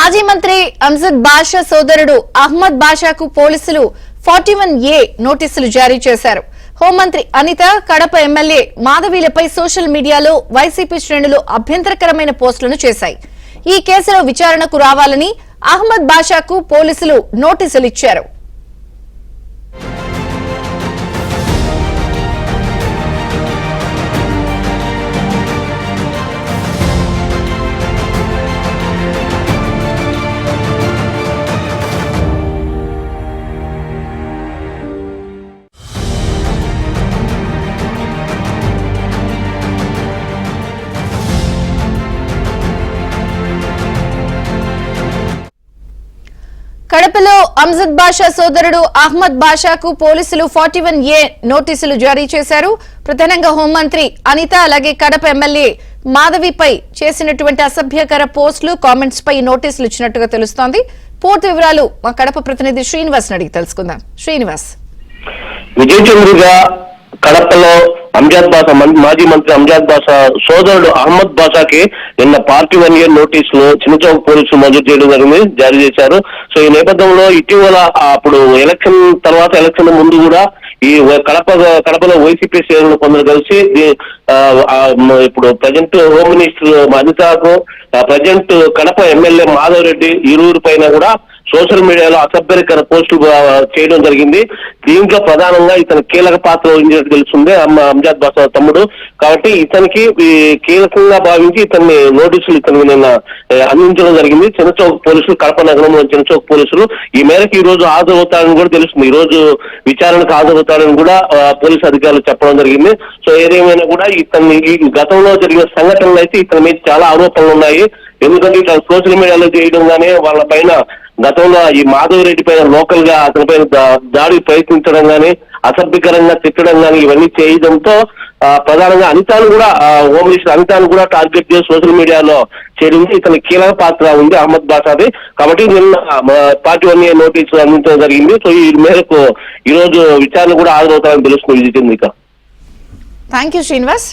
మాజీ మంత్రి అంజద్ బాషా సోదరుడు అహ్మద్ బాషాకు పోలీసులు 41A నోటీసులు జారీ చేశారు. హోంమంత్రి అనిత, కడప ఎమ్మెల్యే మాధవీలపై సోషల్ మీడియాలో వైసీపీ శ్రేణులు అభ్యంతరకరమైన పోస్టులను చేశాయి. ఈ కేసులో విచారణకు రావాలని అహ్మద్ బాషాకు పోలీసులు నోటీసులు ఇచ్చారు. కడపలో అంజద్ బాషా సోదరుడు అహ్మద్ బాషాకు పోలీసులు 41A నోటీసులు జారీ చేశారు. ప్రధానంగా హోంమంత్రి అనిత అలాగే కడప ఎమ్మెల్యే మాధవిపై చేసినటువంటి అసభ్యకర పోస్టులు, కామెంట్స్ పై నోటీసులు ఇచ్చినట్టుగా తెలుస్తోంది. పూర్తి వివరాలు మా కడప ప్రతినిధి శ్రీనివాస్ అడిగి తెలుసుకుందాం. శ్రీనివాస్, విజయ్ చంద్రుగా కడపలో మాజీ మంత్రి అంజద్ బాషా సోదరుడు అహ్మద్ బాషాకి నిన్న 41A నోటీసులు చిన్నచౌక్ పోలీసులు మంజూరు చేయడం జరిగింది, జారీ చేశారు. సో ఈ నేపథ్యంలో ఇటీవల అప్పుడు ఎలక్షన్ తర్వాత ఎలక్షన్ ముందు కూడా ఈ కడపలో వైసీపీ శ్రేణులు కొందరు కలిసి ఇప్పుడు ప్రజెంట్ హోమ్ మినిస్టర్ అనితకు, ప్రజెంట్ కడప ఎమ్మెల్యే మాధవ్ రెడ్డి ఇరువురు పైన కూడా సోషల్ మీడియాలో అసభ్యకర పోస్టులు చేయడం జరిగింది. దీంట్లో ప్రధానంగా ఇతను కీలక పాత్ర వహించినట్టు తెలుస్తుంది అంజద్ బాషా తమ్ముడు. కాబట్టి ఇతనికి కీలకంగా భావించి ఇతన్ని నోటీసులు నిన్న అందించడం జరిగింది చిన్నచౌక్ పోలీసులు. కడప నగరంలో చిన్నచౌక్ పోలీసులు ఈ మేరకు ఈ రోజు హాజరవుతారని కూడా తెలుస్తుంది. ఈ రోజు విచారణకు హాజరవుతారని కూడా పోలీసు అధికారులు చెప్పడం జరిగింది. సో ఏదేమైనా కూడా ఇతన్ని గతంలో జరిగిన సంఘటనలు అయితే ఇతని మీద చాలా ఆరోపణలు ఉన్నాయి. ఎందుకంటే ఇట్లా సోషల్ మీడియాలో చేయడం గానీ వాళ్ళ పైన గతంలో ఈ మాధవ్ రెడ్డి పైన లోకల్ గా అతని పైన దాడి ప్రయత్నించడం గానీ, అసభ్యకరంగా తిట్టడం గానీ ఇవన్నీ చేయడంతో ప్రధానంగా అనితాను కూడా హోమ్ మినిస్టర్ అనితాను కూడా టార్గెట్ చేసి సోషల్ మీడియాలో చేరింది. ఇతని కీలక పాత్ర ఉంది అహ్మద్ బాషాది. కాబట్టి నిన్న 41A నోటీసులు అందించడం జరిగింది. సో ఈ మేరకు ఈ రోజు విచారణ కూడా హాజరవుతారని తెలుస్తుంది. విజయ్ చంద్రిక. Thank you Srinivas.